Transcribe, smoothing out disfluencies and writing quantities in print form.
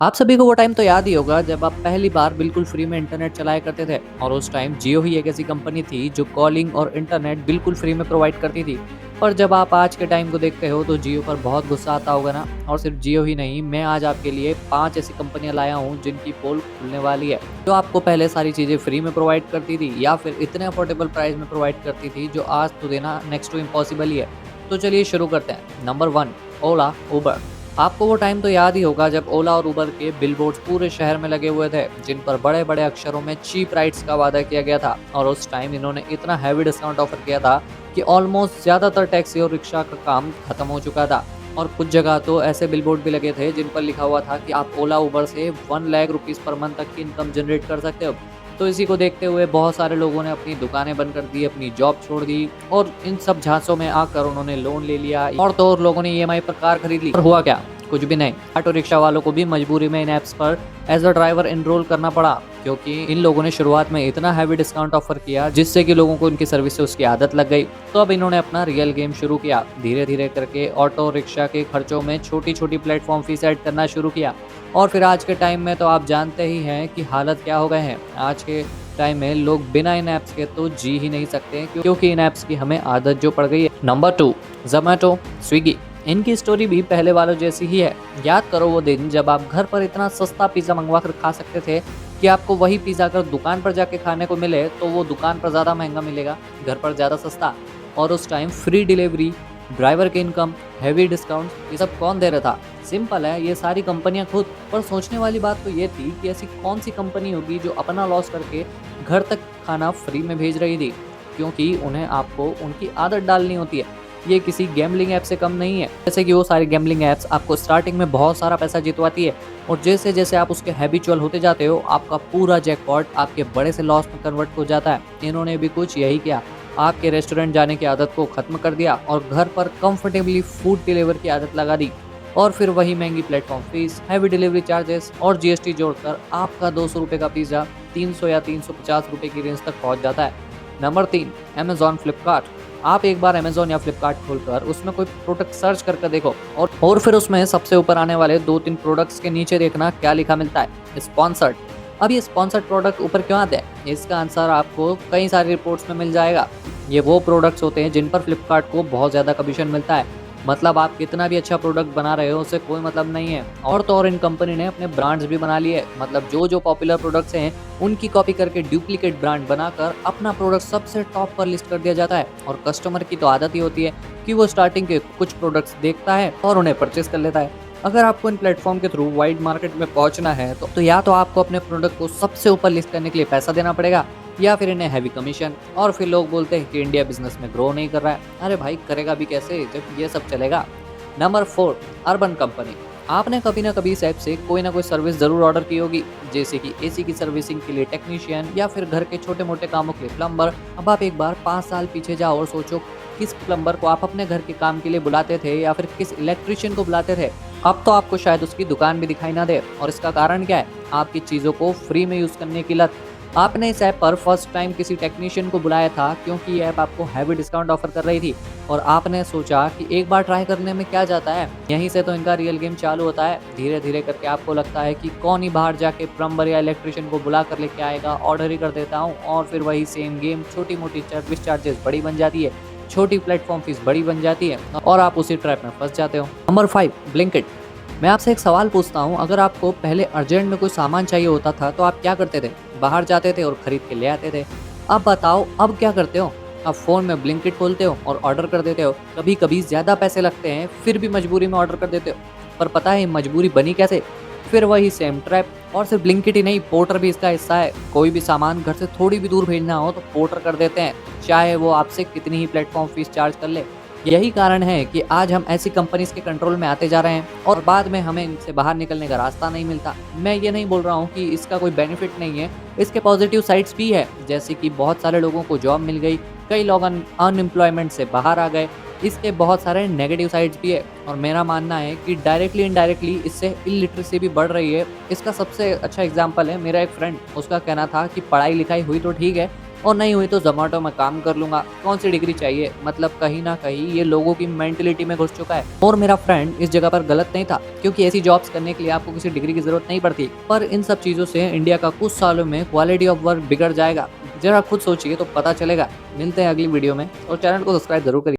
आप सभी को वो टाइम तो याद ही होगा जब आप पहली बार बिल्कुल फ्री में इंटरनेट चलाया करते थे और उस टाइम जियो ही एक ऐसी कंपनी थी जो कॉलिंग और इंटरनेट बिल्कुल फ्री में प्रोवाइड करती थी। पर जब आप आज के टाइम को देखते हो तो जियो पर बहुत गुस्सा आता होगा ना। और सिर्फ जियो ही नहीं, मैं आज आपके लिए 5 ऐसी कंपनियां लाया हूँ जिनकी पोल खुलने वाली है, जो आपको पहले सारी चीजें फ्री में प्रोवाइड करती थी या फिर इतने अफोर्डेबल प्राइस में प्रोवाइड करती थी जो आज तो देना नेक्स्ट टू इम्पॉसिबल ही है। तो चलिए शुरू करते हैं। नंबर 1, ओला उबर। आपको वो टाइम तो याद ही होगा जब ओला और उबर के बिलबोर्ड्स पूरे शहर में लगे हुए थे, जिन पर बड़े बड़े अक्षरों में चीप राइड्स का वादा किया गया था। और उस टाइम इन्होंने इतना हैवी डिस्काउंट ऑफर किया था कि ऑलमोस्ट ज़्यादातर टैक्सी और रिक्शा का काम खत्म हो चुका था। और कुछ जगह तो ऐसे बिलबोर्ड भी लगे थे जिन पर लिखा हुआ था कि आप ओला उबर से 1 लाख रुपीज़ पर मंथ तक की इनकम जनरेट कर सकते हो। तो इसी को देखते हुए बहुत सारे लोगों ने अपनी दुकानें बंद कर दी, अपनी जॉब छोड़ दी और इन सब झांसों में आकर उन्होंने लोन ले लिया और तो और लोगों ने ईएमआई पर कार खरीद ली। और हुआ क्या? कुछ भी नहीं। ऑटो रिक्शा वालों को भी मजबूरी में इन ऐप्स पर एज अ ड्राइवर एनरोल करना पड़ा, क्योंकि इन लोगों ने शुरुआत में इतना हैवी डिस्काउंट ऑफर किया जिससे कि लोगों को इनकी सर्विस से उसकी आदत लग गई। तो अब इन्होंने अपना रियल गेम शुरू किया। धीरे धीरे करके ऑटो रिक्शा के खर्चों में छोटी छोटी प्लेटफॉर्म फीस ऐड करना शुरू किया। और फिर आज के टाइम में तो आप जानते ही हैं कि हालत क्या हो गए हैं। आज के टाइम में लोग बिना इन ऐप्स के तो जी ही नहीं सकते, क्योंकि इन ऐप्स की हमें आदत जो पड़ गई है। Number 2, Zomato, Swiggy. इनकी स्टोरी भी पहले वालों जैसी ही है। याद करो वो दिन जब आप घर पर इतना सस्ता पिज़्ज़ा मंगवा कर खा सकते थे कि आपको वही पिज़्ज़ा अगर दुकान पर जाके खाने को मिले तो वो दुकान पर ज़्यादा महंगा मिलेगा, घर पर ज़्यादा सस्ता। और उस टाइम फ्री डिलीवरी, ड्राइवर की इनकम, हैवी डिस्काउंट, ये सब कौन दे रहा था? सिंपल है, ये सारी कंपनियां खुद। पर सोचने वाली बात तो ये थी कि ऐसी कौन सी कंपनी होगी जो अपना लॉस करके घर तक खाना फ्री में भेज रही थी, क्योंकि उन्हें आपको उनकी आदत डालनी होती है। ये किसी गैम्बलिंग ऐप से कम नहीं है। जैसे कि वो सारी गैम्बलिंग ऐप्स आपको स्टार्टिंग में बहुत सारा पैसा जितवाती है और जैसे जैसे आप उसके हैबिचुअल होते जाते हो आपका पूरा जैकपॉट आपके बड़े से लॉस में कन्वर्ट हो जाता है। इन्होंने भी कुछ यही किया। आपके रेस्टोरेंट जाने की आदत को खत्म कर दिया और घर पर कंफर्टेबली फूड डिलीवर की आदत लगा दी। और फिर वही महंगी platform fees, heavy delivery charges और जीएसटी जोड़कर आपका 200 रुपये का पिज़्ज़ा 300 या 350 रुपये की रेंज तक पहुंच जाता है। Number 3, Amazon Flipkart. आप एक बार अमेजॉन या फ्लिपकार्ट खोलकर उसमें कोई प्रोडक्ट सर्च करके देखो और फिर उसमें सबसे ऊपर आने वाले 2-3 प्रोडक्ट्स के नीचे देखना क्या लिखा मिलता है, स्पॉन्सर्ड। अब ये स्पॉन्सर्ड प्रोडक्ट ऊपर क्यों आते हैं? इसका आंसर आपको कई सारी रिपोर्ट्स में मिल जाएगा। ये वो प्रोडक्ट्स होते हैं जिन पर फ्लिपकार्ट को बहुत ज़्यादा कमीशन मिलता है। मतलब आप कितना भी अच्छा प्रोडक्ट बना रहे हो उससे कोई मतलब नहीं है। और तो और इन कंपनी ने अपने ब्रांड्स भी बना लिए। मतलब जो जो पॉपुलर प्रोडक्ट्स हैं उनकी कॉपी करके डुप्लीकेट ब्रांड बनाकर अपना प्रोडक्ट सबसे टॉप पर लिस्ट कर दिया जाता है। और कस्टमर की तो आदत ही होती है कि वो स्टार्टिंग के कुछ प्रोडक्ट्स देखता है और उन्हें परचेस कर लेता है। अगर आपको इन प्लेटफॉर्म के थ्रू वाइड मार्केट में पहुंचना है तो या तो आपको अपने प्रोडक्ट को सबसे ऊपर लिस्ट करने के लिए पैसा देना पड़ेगा या फिर इन्हें हैवी कमीशन। और फिर लोग बोलते हैं कि इंडिया बिजनेस में ग्रो नहीं कर रहा है। अरे भाई, करेगा भी कैसे जब ये सब चलेगा। Number 4, urban company. आपने कभी ना कभी इस ऐप से कोई ना कोई सर्विस जरूर ऑर्डर की होगी, जैसे कि एसी की सर्विसिंग के लिए टेक्नीशियन या फिर घर के छोटे मोटे कामों के लिए प्लम्बर। अब आप एक बार 5 साल पीछे जाओ और सोचो किस प्लम्बर को आप अपने घर के काम के लिए बुलाते थे या फिर किस इलेक्ट्रिशियन को बुलाते थे। अब तो आपको शायद उसकी दुकान भी दिखाई ना दे। और इसका कारण क्या है? आपकी चीज़ों को फ्री में यूज़ करने की लत। आपने इस ऐप पर फर्स्ट टाइम किसी टेक्नीशियन को बुलाया था क्योंकि ये ऐप आपको हैवी डिस्काउंट ऑफर कर रही थी और आपने सोचा कि एक बार ट्राई करने में क्या जाता है। यहीं से तो इनका रियल गेम चालू होता है। धीरे धीरे करके आपको लगता है कि कौन ही बाहर जाके प्लम्बर या इलेक्ट्रिशियन को बुला कर लेके आएगा, ऑर्डर ही कर देता हूँ। और फिर वही सेम गेम, छोटी मोटी सर्विस चार्जेस बड़ी बन जाती है, छोटी प्लेटफॉर्म फीस बड़ी बन जाती है और आप उसी ट्रैप में फंस जाते हो। Number 5, Blinkit. मैं आपसे एक सवाल पूछता हूँ, अगर आपको पहले अर्जेंट में कोई सामान चाहिए होता था तो आप क्या करते थे? बाहर जाते थे और खरीद के ले आते थे। अब बताओ, अब क्या करते हो? अब फ़ोन में ब्लिंकिट खोलते हो और ऑर्डर कर देते हो। कभी कभी ज़्यादा पैसे लगते हैं फिर भी मजबूरी में ऑर्डर कर देते हो। पर पता है मजबूरी बनी कैसे? फिर वही सेम ट्रैप। और सिर्फ ब्लिंकिट ही नहीं, पोर्टर भी इसका हिस्सा है। कोई भी सामान घर से थोड़ी भी दूर भेजना हो तो पोर्टर कर देते हैं, चाहे वो आपसे कितनी ही प्लेटफॉर्म फीस चार्ज कर ले। यही कारण है कि आज हम ऐसी कंपनीज के कंट्रोल में आते जा रहे हैं और बाद में हमें इनसे बाहर निकलने का रास्ता नहीं मिलता। मैं ये नहीं बोल रहा हूँ कि इसका कोई बेनिफिट नहीं है, इसके पॉजिटिव साइड्स भी है, जैसे कि बहुत सारे लोगों को जॉब मिल गई, कई लोग अनएम्प्लॉयमेंट से बाहर आ गए। इसके बहुत सारे नेगेटिव साइड्स भी है और मेरा मानना है कि डायरेक्टली इनडायरेक्टली इससे इलिटरेसी भी बढ़ रही है। इसका सबसे अच्छा एग्जाम्पल है मेरा एक फ्रेंड। उसका कहना था कि पढ़ाई लिखाई हुई तो ठीक है, और नहीं हुई तो ज़ोमैटो में काम कर लूँगा। कौन सी डिग्री चाहिए? मतलब कहीं न कहीं ये लोगों की मेंटालिटी में घुस चुका है। और मेरा फ्रेंड इस जगह पर गलत नहीं था, क्योंकि ऐसी जॉब्स करने के लिए आपको किसी डिग्री की ज़रूरत नहीं पड़ती। पर इन सब चीज़ों से इंडिया का कुछ सालों में क्वालिटी ऑफ वर्क बिगड़ जाएगा। ज़रा खुद सोचिए तो पता चलेगा। मिलते हैं अगली वीडियो में और चैनल को सब्सक्राइब ज़रूर करिए।